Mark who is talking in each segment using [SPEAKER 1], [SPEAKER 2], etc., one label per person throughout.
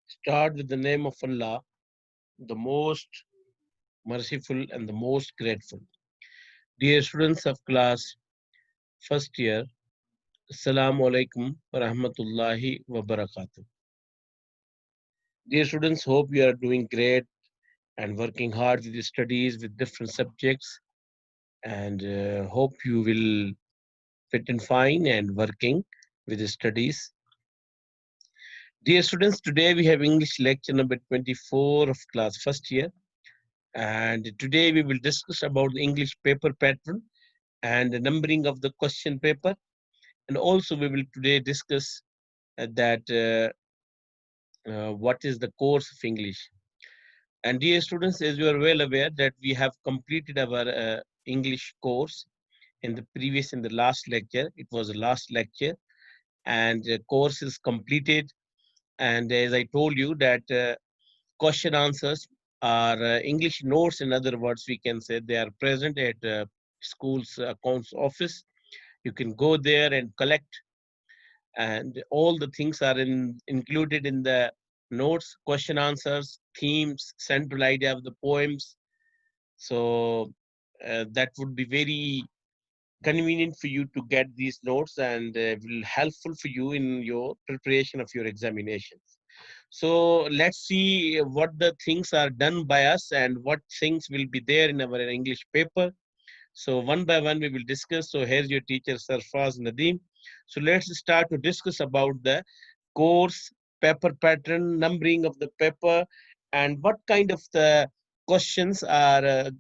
[SPEAKER 1] Start with the name of Allah, the most merciful and the most grateful. Dear students of class first year, Assalamu alaikum wa rahmatullahi wa barakatuh. Dear students, hope you are doing great and working hard with your studies with different subjects, and hope you will fit and fine and working with the studies. Dear students, today we have English lecture number 24 of class first year, and today we will discuss about the English paper pattern and the numbering of the question paper, and also we will today discuss that what is the course of English. And dear students, as you are well aware that we have completed our English course in the previous, in the last lecture. It was the last lecture, and the course is completed. And as I told you that question answers are English notes, in other words, we can say they are present at school's accounts office. You can go there and collect, and all the things are included in the notes, question answers, themes, central idea of the poems. So that would be very convenient for you to get these notes, and will helpful for you in your preparation of your examinations. So let's see what the things are done by us and what things will be there in our English paper. So one by one we will discuss. So here's your teacher Sarfaz Nadeem. So let's start to discuss about the course, paper pattern, numbering of the paper, and what kind of the questions are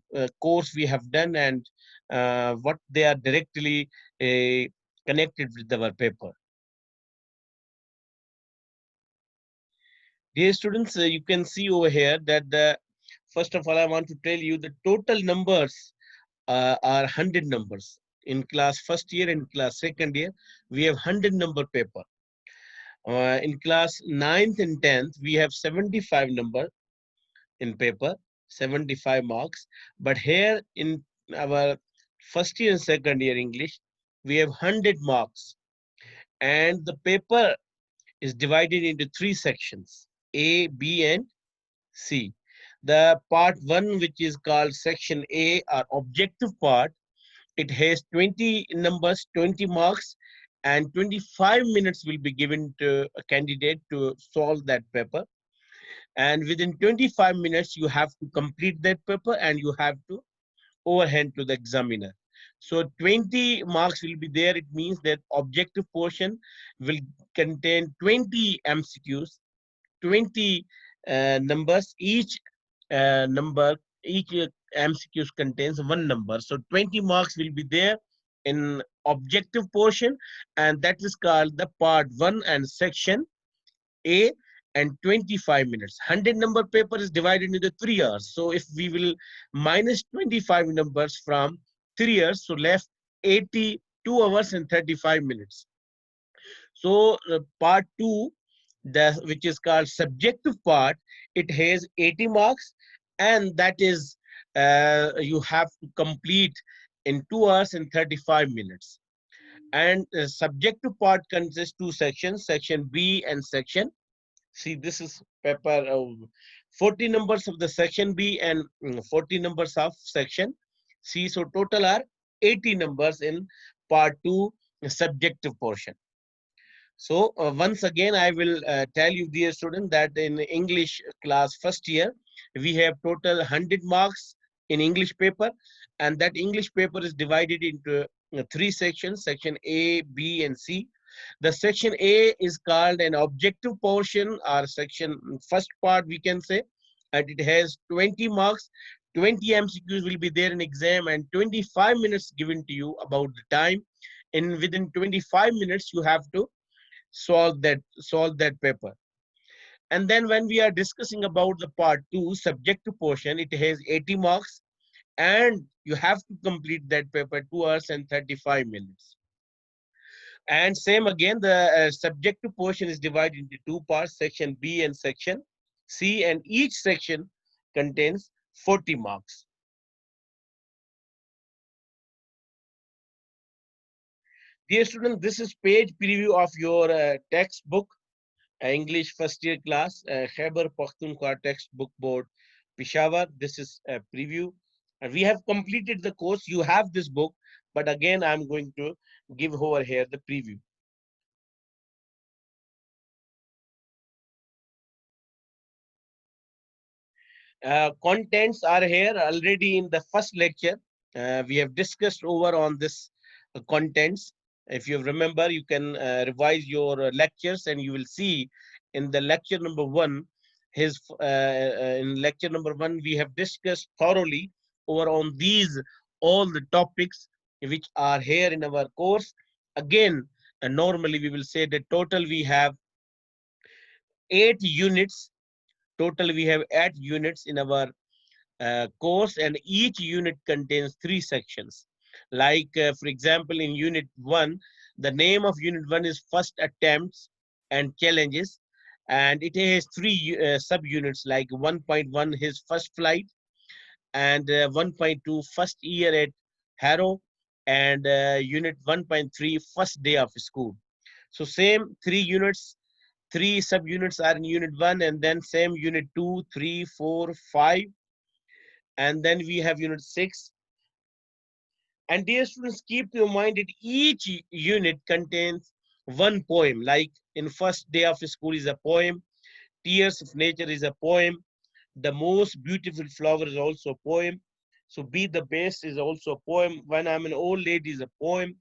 [SPEAKER 1] course we have done, and what they are directly connected with our paper. Dear students, you can see over here that the first of all I want to tell you the total numbers are 100 numbers. In class first year and class second year, we have 100 number paper. In class ninth and 10th, we have 75 number in paper, 75 marks. But here in our first year and second year English, we have 100 marks. And the paper is divided into three sections, A, B, and C. The part one, which is called section A, or objective part, it has 20 numbers, 20 marks, and 25 minutes will be given to a candidate to solve that paper. And within 25 minutes, you have to complete that paper and you have to overhand to the examiner. So 20 marks will be there. It means that objective portion will contain 20 MCQs, 20 numbers. Each MCQs contains one number. So 20 marks will be there in objective portion, and that is called the part one and section A, and 25 minutes. 100 number paper is divided into 3 hours. So if we will minus 25 numbers from 3 hours, so left 82 hours and 35 minutes. So part two, which is called subjective part, it has 80 marks, and that is you have to complete in 2 hours and 35 minutes. And subjective part consists two sections, section B and section C. This is paper 40 numbers of the section B and 40 numbers of section C. So total are 80 numbers in part two subjective portion. So once again, I will tell you, dear student, that in English class first year, we have total 100 marks in English paper, and that English paper is divided into three sections, section A, B, and C. The section A is called an objective portion, or section first part, we can say, and it has 20 marks. 20 MCQs will be there in exam, and 25 minutes given to you about the time. In within 25 minutes, you have to solve that paper. And then when we are discussing about the part two subjective portion, it has 80 marks, and you have to complete that paper 2 hours and 35 minutes. And same again, the subjective portion is divided into two parts, section B and section C, and each section contains 40 marks. Dear students, this is page preview of your textbook. English first year class, Khyber Pakhtunkhwa textbook board, Peshawar. This is a preview. And we have completed the course. You have this book, but again, I'm going to give over here the preview. Contents are here already in the first lecture. We have discussed over on this contents. If you remember, you can revise your lectures and you will see in the lecture number one, in lecture number one, we have discussed thoroughly over on these all the topics which are here in our course. Again, normally we will say that total we have 8 units. Total we have 8 units in our course, and each unit contains 3 sections. Like, for example, in unit 1, the name of unit 1 is first attempts and challenges, and it has 3 subunits like 1.1 his first flight, and 1.2 first year at Harrow, and unit 1.3 first day of school. So same 3 units, 3 subunits are in unit 1, and then same unit 2, 3, 4, 5, and then we have unit 6. And dear students, keep in mind that each unit contains one poem. Like in first day of school is a poem, Tears of Nature is a poem, The Most Beautiful Flower is also a poem, so Be the Best is also a poem, When I'm an Old Lady is a poem.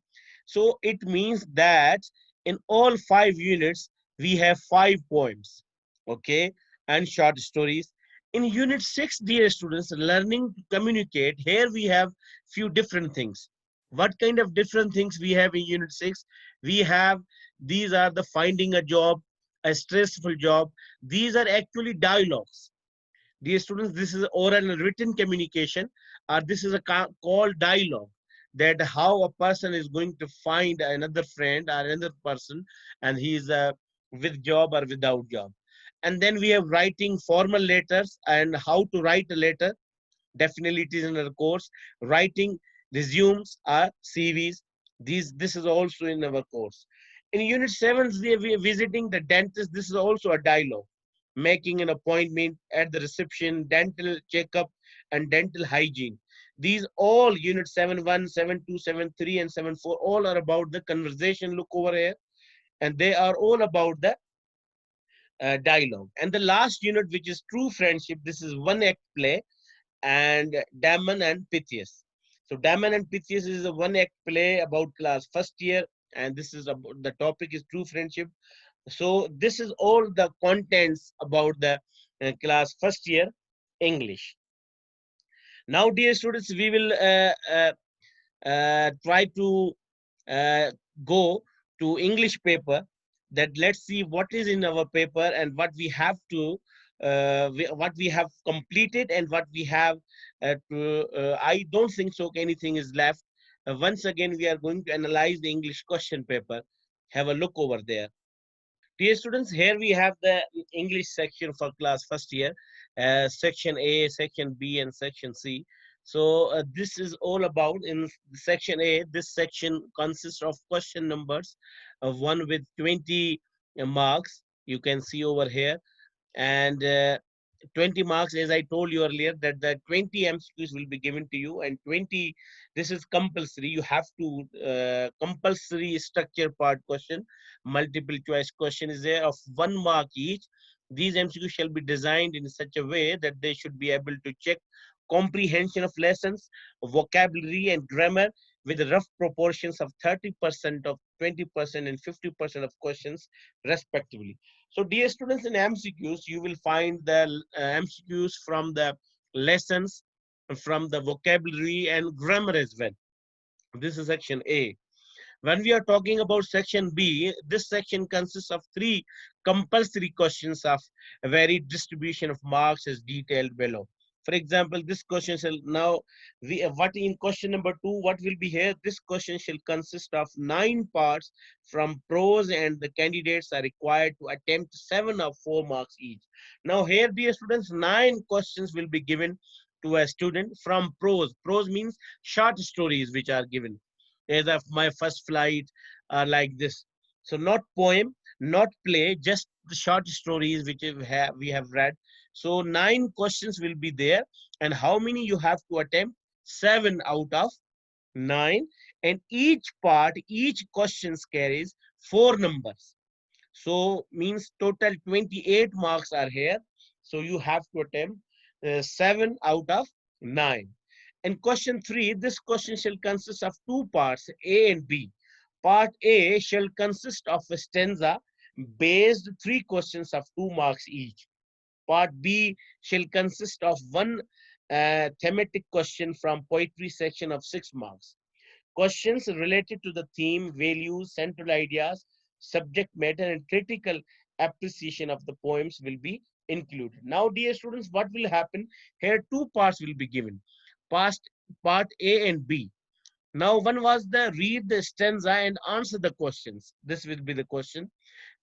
[SPEAKER 1] So it means that in all 5 units, we have 5 poems, okay, and short stories. In unit 6, dear students, learning to communicate, here we have few different things. What kind of different things we have in unit 6? We have, these are the finding a job, a stressful job. These are actually dialogues. Dear students, this is oral and written communication, or this is a called dialogue, that how a person is going to find another friend or another person, and he is with job or without job. And then we have writing formal letters and how to write a letter. Definitely it is in our course. Writing resumes or CVs. This is also in our course. In unit 7, we are visiting the dentist. This is also a dialogue. Making an appointment at the reception, dental checkup, and dental hygiene. These all unit 7.1, 7.2, 7.3, and 7.4 all are about the conversation. Look over here. And they are all about the dialogue. And the last unit, which is true friendship, this is one act play, and Damon and Pythias. So Damon and Pythias is a one act play about class first year, and this is about, the topic is true friendship. So this is all the contents about the class first year English. Now, dear students, we will try to uh, go to English paper. That let's see what is in our paper and what we have to, what we have completed and what we have to. I don't think so. Anything is left. Once again, we are going to analyze the English question paper. Have a look over there. Dear students, here we have the English section for class first year, section A, section B, and section C. So this is all about in section A. This section consists of question numbers, one with 20 marks. You can see over here, and 20 marks, as I told you earlier, that the 20 MCQs will be given to you, and 20, this is compulsory. You have to compulsory structure part question, multiple choice question is there of 1 mark each. These MCQs shall be designed in such a way that they should be able to check comprehension of lessons, vocabulary and grammar, with rough proportions of 30% of 20% and 50% of questions respectively. So dear students, in MCQs, you will find the MCQs from the lessons, from the vocabulary and grammar as well. This is section A. When we are talking about section B, this section consists of 3 compulsory questions of a varied distribution of marks as detailed below. For example, this question shall now, what in question number 2, what will be here? This question shall consist of 9 parts from prose, and the candidates are required to attempt 7 or 4 marks each. Now here, dear students, 9 questions will be given to a student from prose. Prose means short stories which are given, as of my first flight, like this. So not poem, not play, just the short stories which we have read. So 9 questions will be there, and how many you have to attempt? 7 out of 9, and each part, each questions carries 4 numbers. So means total 28 marks are here. So you have to attempt 7 out of 9. And question 3, this question shall consist of 2 parts, A and B. Part A shall consist of a stanza based 3 questions of 2 marks each. Part B shall consist of one thematic question from poetry section of 6 marks. Questions related to the theme, values, central ideas, subject matter, and critical appreciation of the poems will be included. Now, dear students, what will happen? Here, 2 parts will be given. Past part A and B. Now, one was the read the stanza and answer the questions. This will be the question.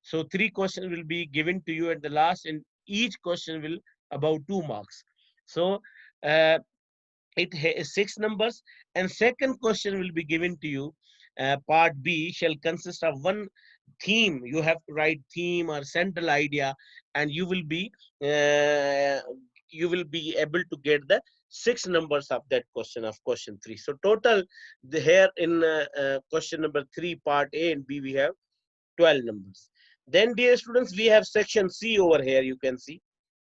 [SPEAKER 1] So, 3 questions will be given to you at the last, and each question will about 2 marks. So, uh, it has 6 numbers, and second question will be given to you. Part B shall consist of one theme. You have to write theme or central idea, and uh, you will be able to get the 6 numbers of that question of question 3. So total here in question number 3 part A and B we have 12 numbers. Then, dear students, we have section C over here. You can see.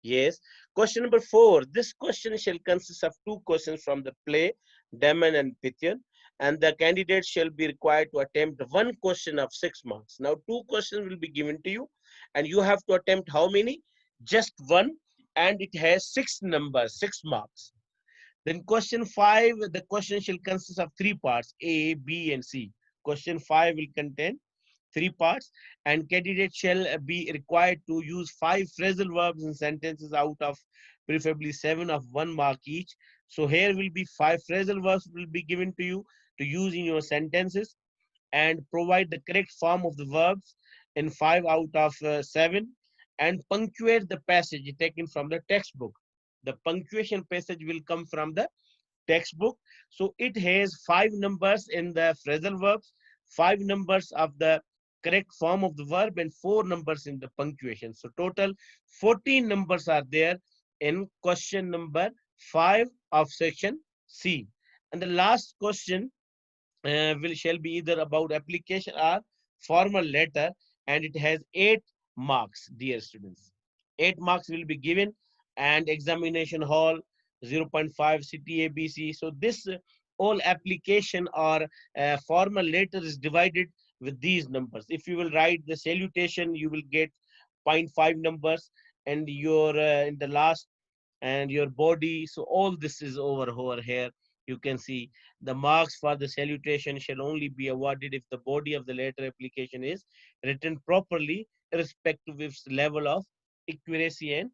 [SPEAKER 1] Yes. Question number 4. This question shall consist of 2 questions from the play Damon and Pythian, and the candidate shall be required to attempt one question of 6 marks. Now, 2 questions will be given to you, and you have to attempt how many? Just one, and it has 6 numbers, 6 marks. Then question 5, the question shall consist of 3 parts, A, B, and C. Question 5 will contain 3 parts, and candidate shall be required to use 5 phrasal verbs in sentences out of preferably 7 of 1 mark each. So here will be 5 phrasal verbs will be given to you to use in your sentences, and provide the correct form of the verbs in 5 out of 7, and punctuate the passage taken from the textbook. The punctuation passage will come from the textbook. So it has 5 numbers in the phrasal verbs, 5 numbers of the correct form of the verb, and 4 numbers in the punctuation. So total 14 numbers are there in question number 5 of section C. And the last question shall be either about application or formal letter, and it has 8 marks, dear students. 8 marks will be given, and examination hall 0.5 CTABC. So this all application or formal letter is divided with these numbers. If you will write the salutation, you will get 0.5 numbers, and your in the last, and your body. So all this is over here. You can see the marks for the salutation shall only be awarded if the body of the letter application is written properly, irrespective of its level of accuracy and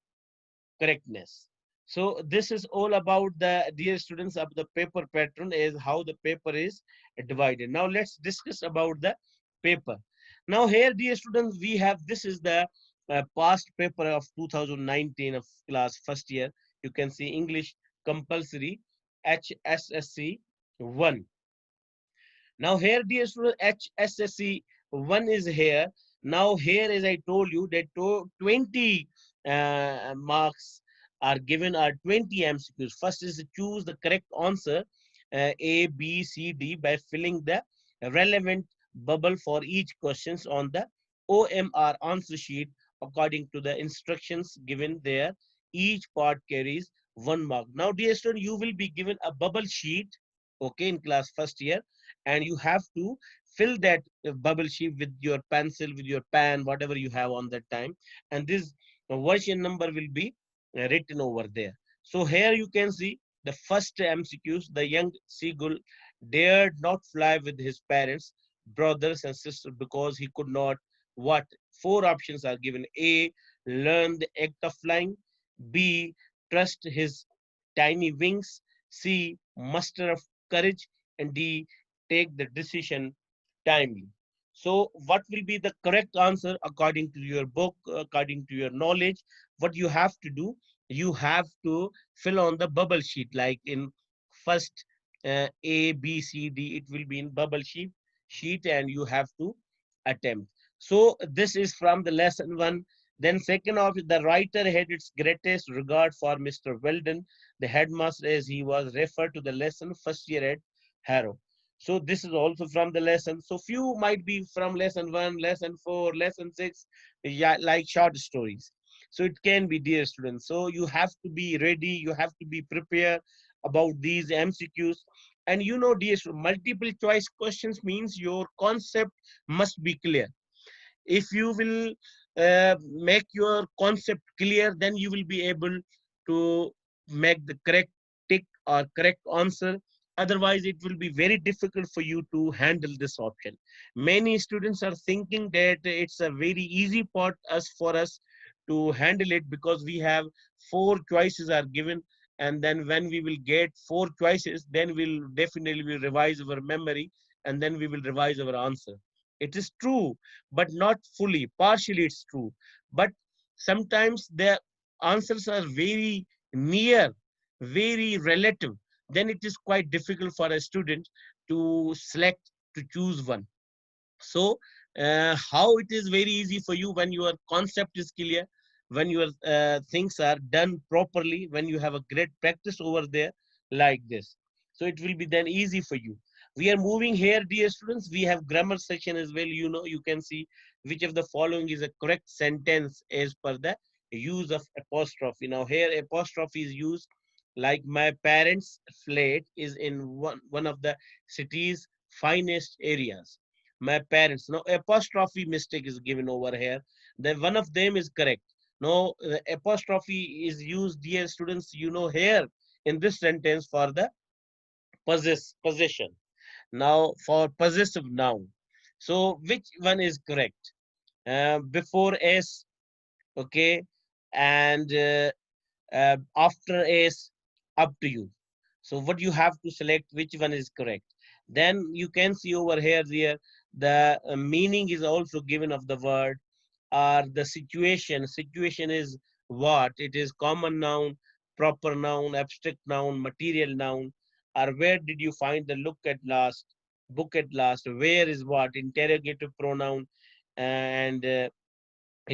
[SPEAKER 1] correctness. So this is all about the, dear students, of the paper pattern, is how the paper is divided. Now let's discuss about the paper. Now here, dear students, we have, this is the past paper of 2019 of class first year. You can see English compulsory HSSC 1. Now here, dear student, HSSC 1 is here. Now here, as I told you, that 20 marks are given, are 20 MCQs. First is to choose the correct answer, A, B, C, D, by filling the relevant bubble for each questions on the OMR answer sheet according to the instructions given there. Each part carries 1 mark. Now, dear student, you will be given a bubble sheet, okay, in class first year, and you have to fill that bubble sheet with your pencil, with your pen, whatever you have on that time, and this version number will be written over there. So here you can see the first MCQs. The young seagull dared not fly with his parents, brothers and sisters, because he could not. What? 4 options are given: A, learn the act of flying; B, trust his tiny wings; C, muster of courage; and D, take the decision timely. So what will be the correct answer according to your book, according to your knowledge? What you have to do, you have to fill on the bubble sheet, like in first A, B, C, D, it will be in bubble sheet, and you have to attempt. So this is from the lesson one. Then second of it, the writer had its greatest regard for Mr. Weldon, the headmaster, as he was referred to the lesson first year at Harrow. So this is also from the lesson. So few might be from lesson one, lesson four, lesson six, yeah, like short stories. So it can be, dear students. So you have to be ready, you have to be prepared about these MCQs. And you know, dear students, multiple choice questions means your concept must be clear. If you will make your concept clear, then you will be able to make the correct tick or correct answer. Otherwise it will be very difficult for you to handle this option. Many students are thinking that it's a very easy part as for us to handle it, because we have four choices are given, and then when we will get four choices, then we'll definitely will revise our memory, and then we will revise our answer. It is true, but not fully. Partially it's true. But sometimes the answers are very near, very relative. Then it is quite difficult for a student to select, to choose one. So how it is very easy for you when your concept is clear, when your things are done properly, when you have a great practice over there like this. So it will be then easy for you. We are moving here, dear students. We have grammar section as well. You know, you can see which of the following is a correct sentence as per the use of apostrophe. Now here apostrophe is used, like my parents' flat is in one of the city's finest areas. My parents. No apostrophe mistake is given over here. Then one of them is correct. No apostrophe is used, dear students, you know, here in this sentence for the possession. Now for possessive noun. So which one is correct? Before s, okay, and after s, up to you. So what you have to select, which one is correct. Then you can see over here, the meaning is also given of the word, or the situation. Situation is what? It is common noun, proper noun, abstract noun, material noun. Or where did you find the look at last, book at last? Where is what? Interrogative pronoun. And it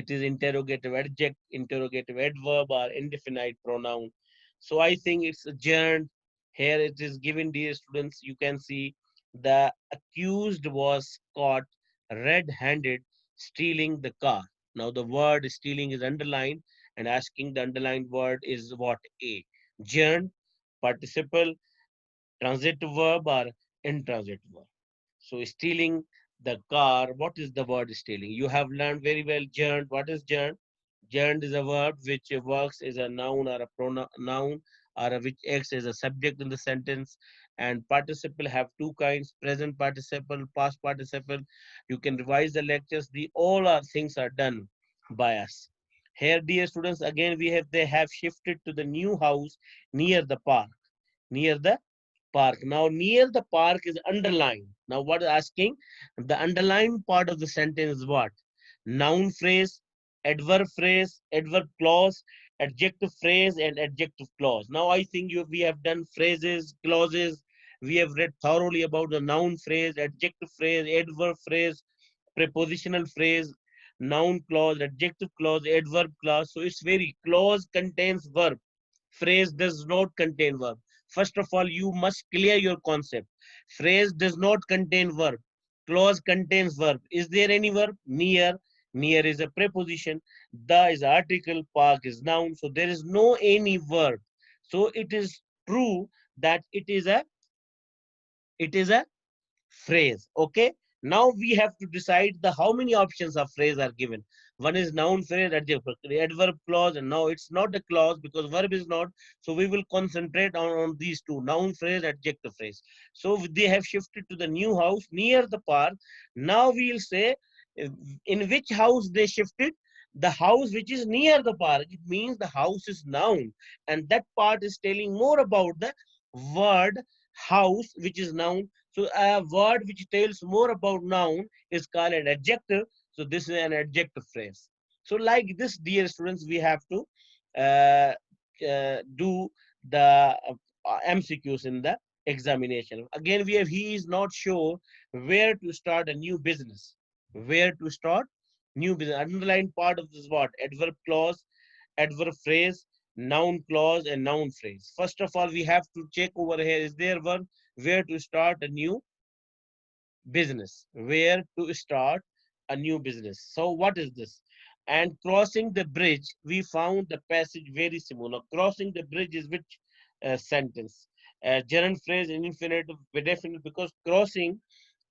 [SPEAKER 1] is interrogative adjective, interrogative adverb, or indefinite pronoun. So I think it's adjourned. Here it is given, dear students. You can see the accused was caught red-handed stealing the car. Now the word stealing is underlined, and asking the underlined word is what? A. Gerund, participle, transitive verb, or intransitive verb. So stealing the car, what is the word stealing? You have learned very well gerund. What is gerund? Gerund is a verb which works as a noun or a pronoun, or which acts as a subject in the sentence. And participle have two kinds: present participle, past participle. You can revise the lectures. The all our things are done by us. Here, dear students, again they have shifted to the new house near the park. Near the park. Now, near the park is underlined. Now, what is asking? The underlined part of the sentence is what? Noun phrase, adverb clause, adjective phrase, and adjective clause. Now, I think we have done phrases, clauses. We have read thoroughly about the noun phrase, adjective phrase, adverb phrase, prepositional phrase, noun clause, adjective clause, adverb clause. So it's very, clause contains verb, phrase does not contain verb. First of all, you must clear your concept. Phrase does not contain verb. Clause contains verb. Is there any verb? Near. Near is a preposition. The is article. Park is noun. So there is no any verb. So it is true that it is a phrase. Okay. Now we have to decide the how many options of phrase are given. One is noun phrase, adverb clause, and now it's not a clause because verb is not. So we will concentrate on these two: noun phrase, adjective phrase. So they have shifted to the new house near the park. Now we'll say uh, in which house they shifted. The house which is near the park. It means the house is noun, and that part is telling more about the word house, which is noun. So a word which tells more about noun is called an adjective. So this is an adjective phrase. So like this, dear students, we have to do the MCQs in the examination. Again, he is not sure where to start a new business. Where to start New business. Underlined part of this what? Adverb clause, adverb phrase, noun clause, and noun phrase. First of all, we have to check over here, is there one where to start a new business? Where to start a new business? So what is this? And crossing the bridge, we found the passage very similar. Crossing the bridge is which sentence? Gerund phrase in infinitive, definite, because crossing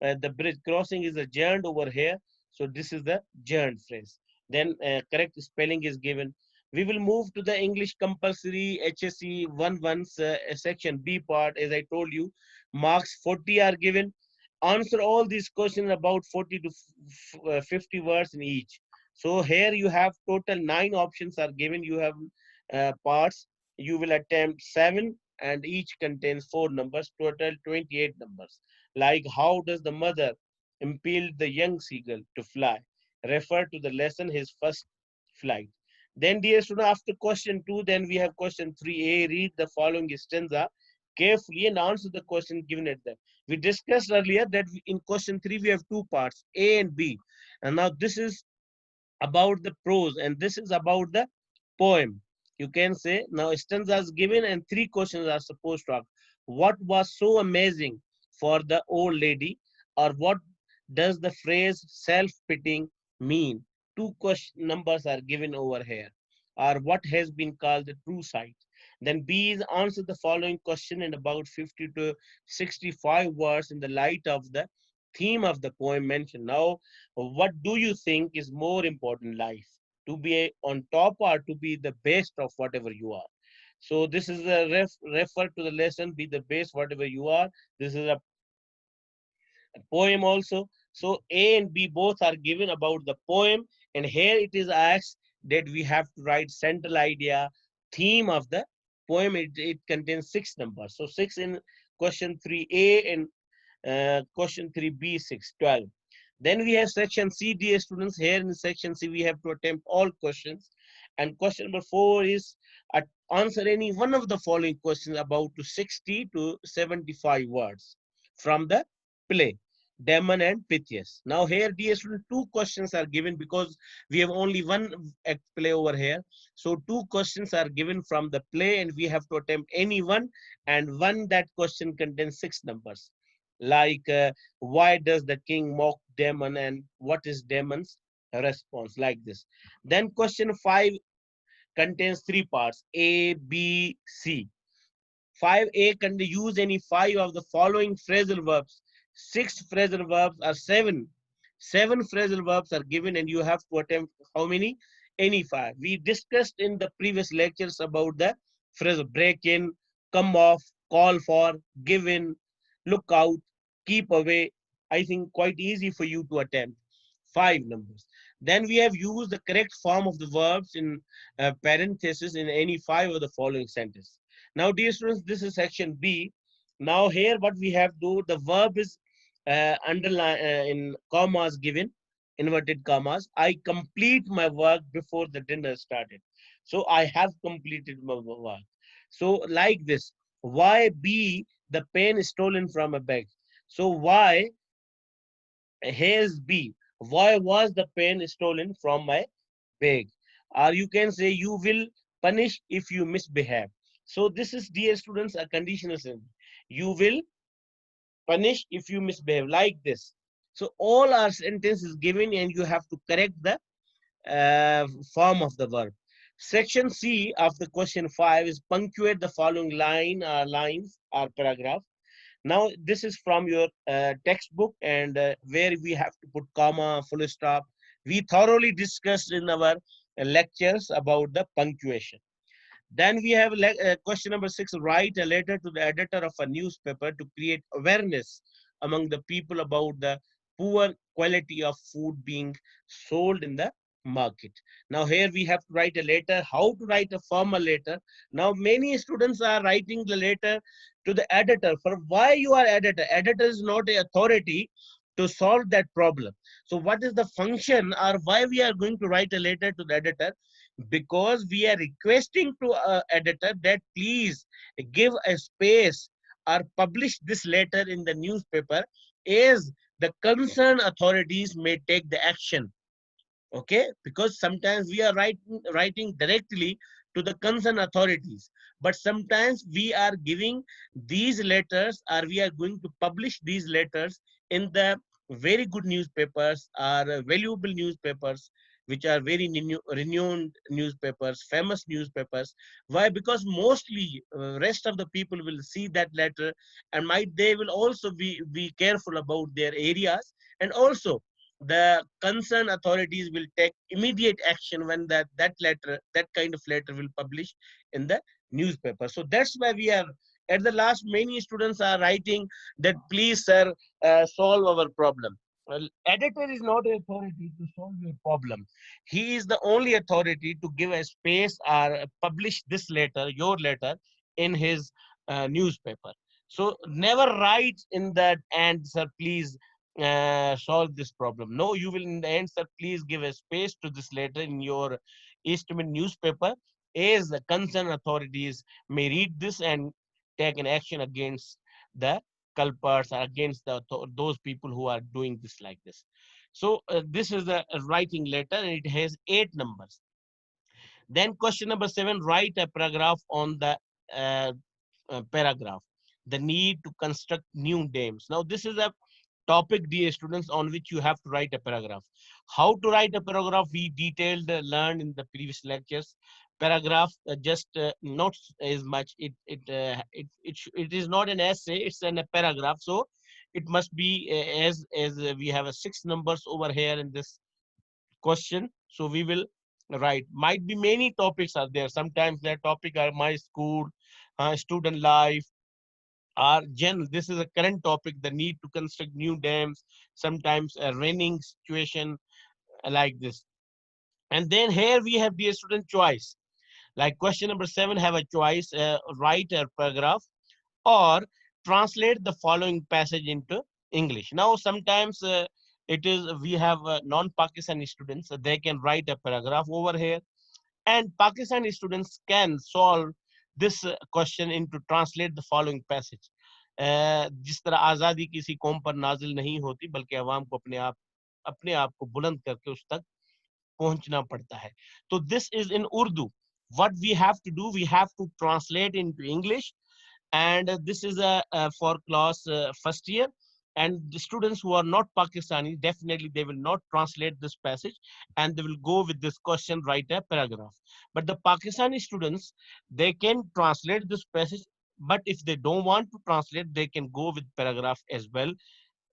[SPEAKER 1] the bridge, crossing is a gerund over here. So this is the gerund phrase. Then correct spelling is given. We will move to the English compulsory HSC 1 section B part. As I told you, marks 40 are given. Answer all these questions about 40 to 50 words in each. So here you have total 9 options are given. You have parts. You will attempt 7 and each contains 4 numbers, total 28 numbers. Like, how does the mother impel the young seagull to fly? Refer to the lesson, his first flight. Then, dear student, after question 2, then we have question 3a. Read the following stanza carefully and answer the question given at them. We discussed earlier that in question 3 we have 2 parts, A and B. And now this is about the prose and this is about the poem. You can say now stanza is given and 3 questions are supposed to ask. What was so amazing for the old lady, or what does the phrase self-pitying mean? 2 question numbers are given over here. Or what has been called the true sight. Then B is answer the following question in about 50 to 65 words in the light of the theme of the poem mentioned. Now, what do you think is more important in life? To be on top or to be the best of whatever you are? So this is a refer to the lesson, be the best whatever you are. This is a poem also. So A and B both are given about the poem, and here it is asked that we have to write central idea, theme of the poem. It contains 6 numbers. So 6 in question 3A and question 3B, 6, 12. Then we have section C, dear students. Here in section C, we have to attempt all questions. And question number 4 is answer any one of the following questions about to 60 to 75 words from the play. Damon and Pythias. Now here, dear student, 2 questions are given because we have only one act play over here. So 2 questions are given from the play and we have to attempt any one, and one that question contains 6 numbers. Like why does the king mock Damon and what is Damon's response, like this. Then question 5 contains 3 parts, A, B, C. 5A can use any 5 of the following phrasal verbs. 6 phrasal verbs are 7. 7 phrasal verbs are given and you have to attempt how many? Any 5. We discussed in the previous lectures about the phrasal break in, come off, call for, give in, look out, keep away. I think quite easy for you to attempt. 5 numbers. Then we have used the correct form of the verbs in parentheses in any 5 of the following sentences. Now, dear students, this is section B. Now, here what we have to do, the verb is underline in commas given, inverted commas. I complete my work before the dinner started. So I have completed my work. So like this, why B, the pen is stolen from a bag. So why, here's B. Why was the pen stolen from my bag? Or you can say you will punish if you misbehave. So this is, dear students, a conditional sentence. You will punish if you misbehave, like this. So all our sentence is given and you have to correct the form of the verb. Section C of the question 5 is punctuate the following lines or paragraph. Now, this is from your textbook and where we have to put comma, full stop. We thoroughly discussed in our lectures about the punctuation. Then we have question number 6, write a letter to the editor of a newspaper to create awareness among the people about the poor quality of food being sold in the market. Now here we have to write a letter, how to write a formal letter. Now many students are writing the letter to the editor. For why you are editor? Editor is not a authority to solve that problem. So what is the function or why we are going to write a letter to the editor? Because we are requesting to editor that please give a space or publish this letter in the newspaper as the concerned authorities may take the action. Okay, because sometimes we are writing directly to the concerned authorities, but sometimes we are giving these letters, or we are going to publish these letters in the very good newspapers or valuable newspapers, which are very renowned newspapers, famous newspapers. Why? Because mostly rest of the people will see that letter, and might they will also be careful about their areas. And also the concerned authorities will take immediate action when that kind of letter will publish in the newspaper. So that's why we are at the last, many students are writing that, please sir, solve our problem. Well, editor is not an authority to solve your problem. He is the only authority to give a space or publish this letter, your letter, in his newspaper. So never write in that, and sir, please solve this problem. No, you will in the end, sir, please give a space to this letter in your Eastman newspaper, as the concerned authorities may read this and take an action against the culprits, or against those people who are doing this like this. So this is the writing letter, and it has 8 numbers. Then question number 7, write a paragraph on the uh, paragraph, the need to construct new names. Now this is a topic, dear students, on which you have to write a paragraph. How to write a paragraph we detailed learned in the previous lectures. Paragraph just not as much, it is not an essay, it's a paragraph. So it must be as we have a 6 numbers over here in this question. So we will write, might be many topics are there. Sometimes that topic are my school, student life, or gen. This is a current topic, the need to construct new dams, sometimes a raining situation, like this. And then here we have the student choice. Like question number 7 have a choice, write a paragraph or translate the following passage into English. Now sometimes it is we have non-Pakistani students, they can write a paragraph over here, and Pakistani students can solve this question into translate the following passage. जिस तरह आज़ादी किसी कौम पर नाजिल नहीं होती, बल्कि अवाम को अपने आप को बुलंद करके उस तक पहुंचना पड़ता है. तो this is in Urdu. What we have to do, we have to translate into English, and this is for class first year. And the students who are not Pakistani, definitely they will not translate this passage, and they will go with this question, write a paragraph. But the Pakistani students, they can translate this passage, but if they don't want to translate, they can go with paragraph as well.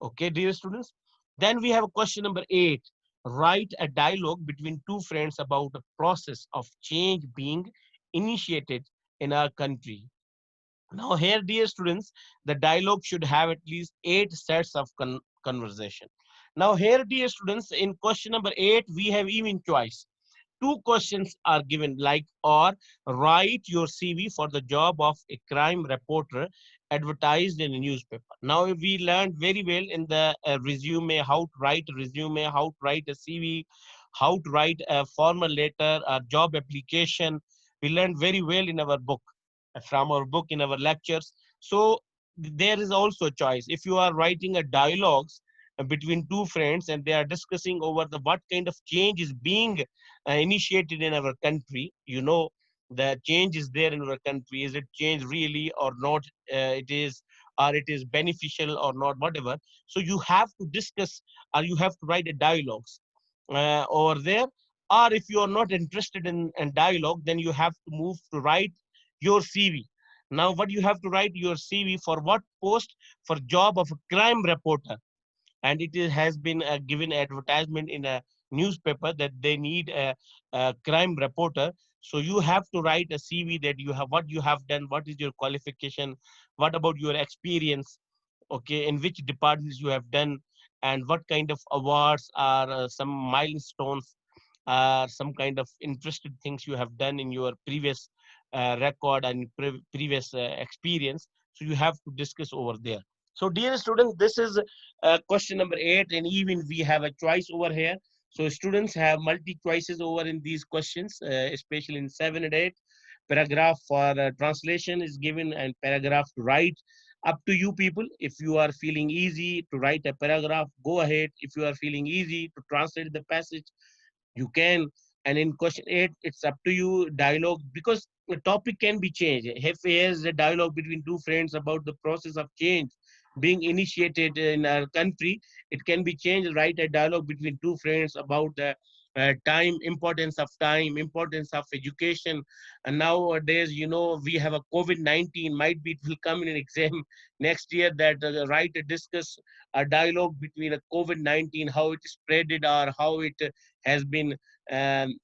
[SPEAKER 1] Okay, dear students. Then we have question number 8. Write a dialogue between two friends about a process of change being initiated in our country. Now here, dear students, the dialogue should have at least 8 sets of conversation. Now here, dear students, in question number 8, we have even choice. 2 questions are given, like, or write your CV for the job of a crime reporter advertised in a newspaper. Now we learned very well in the resume, how to write a resume, how to write a CV, how to write a formal letter, a job application. We learned very well in our book, from our book, in our lectures. So there is also a choice. If you are writing a dialogues between two friends, and they are discussing over the what kind of change is being initiated in our country, the change is there in our country, is it change really or not, it is, or it is beneficial or not, whatever. So you have to discuss, or you have to write a dialogues over there. Or if you are not interested in dialogue, then you have to move to write your CV. Now what you have to write your CV for, what post, for job of a crime reporter. And has been given advertisement in a newspaper that they need a crime reporter. So you have to write a CV, that you have, what you have done, what is your qualification, what about your experience, okay, in which departments you have done, and what kind of awards are some milestones, some kind of interested things you have done in your previous record and previous experience. So you have to discuss over there. So dear students, this is question number 8, and even we have a choice over here. So students have multi choices over in these questions, especially in 7 and 8. Paragraph for translation is given, and paragraph to write. Up to you people. If you are feeling easy to write a paragraph, go ahead. If you are feeling easy to translate the passage, you can. And in question 8, it's up to you, dialogue, because the topic can be changed. If there's a dialogue between two friends about the process of change being initiated in our country, it can be changed. Write a dialogue between two friends about the time, importance of education. And nowadays, we have a COVID-19, might be it will come in an exam next year, that write a discuss a dialogue between a COVID-19, how it spreaded, or how it has been um,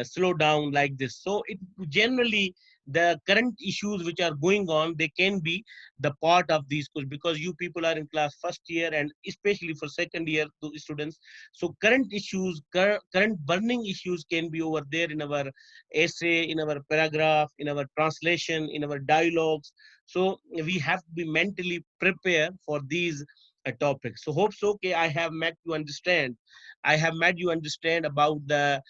[SPEAKER 1] slow down like this. So it generally, the current issues which are going on, they can be the part of these course, because you people are in class first year, and especially for second year students. So current issues, current burning issues can be over there in our essay, in our paragraph, in our translation, in our dialogues. So we have to be mentally prepared for these topics. So hope so, okay, I have made you understand. I have made you understand about the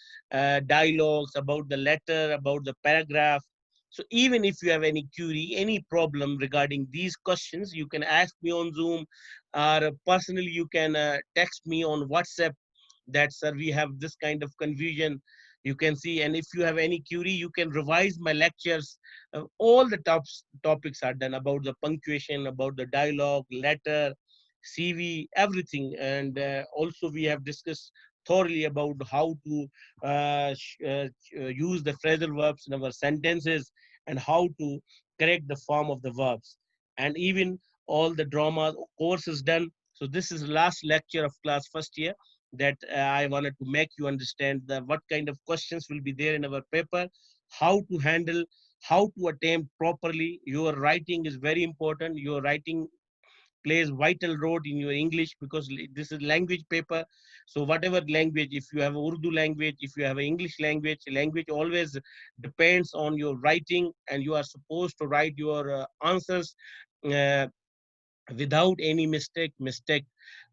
[SPEAKER 1] dialogues, about the letter, about the paragraph. So even if you have any query, any problem regarding these questions, you can ask me on Zoom, or personally you can text me on WhatsApp, that sir, we have this kind of confusion, you can see. And if you have any query, you can revise my lectures. All the topics are done about the punctuation, about the dialogue, letter, CV, everything. And also we have discussed thoroughly about how to use the phrasal verbs in our sentences, and how to correct the form of the verbs. And even all the drama course is done. So this is last lecture of class first year, that I wanted to make you understand the what kind of questions will be there in our paper, how to handle, how to attempt properly. Your writing is very important. Your writing plays vital role in your English, because this is language paper. So whatever language, if you have Urdu language, if you have English language always depends on your writing, and you are supposed to write your answers uh, without any mistake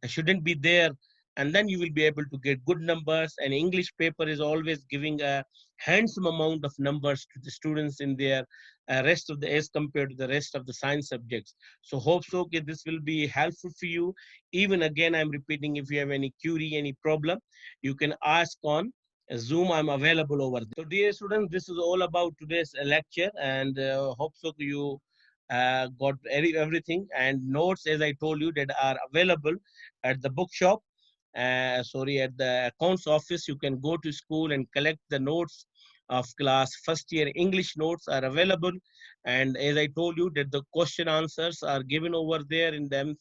[SPEAKER 1] shouldn't be there. And then you will be able to get good numbers. And English paper is always giving a handsome amount of numbers to the students in their rest of the, as compared to the rest of the science subjects. So hope so, okay, this will be helpful for you. Even again, I'm repeating, if you have any query, any problem, you can ask on Zoom. I'm available over there. So dear students, this is all about today's lecture, and hope so you got everything. And notes, as I told you, that are available at the bookshop. Sorry, at the accounts office. You can go to school and collect the notes of class first year. English notes are available. And as I told you, that the question answers are given over there in them,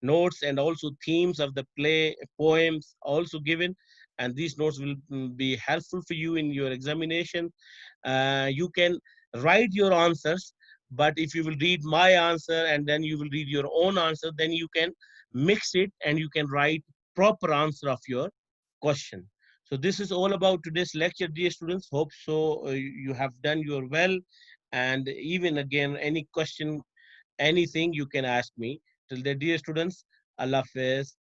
[SPEAKER 1] notes, and also themes of the play, poems also given. And these notes will be helpful for you in your examination. You can write your answers, but if you will read my answer and then you will read your own answer, then you can mix it and you can write proper answer of your question. So this is all about today's lecture, dear students. Hope so you have done your well. And even again, any question, anything, you can ask me. Till then, dear students, Allah Hafiz.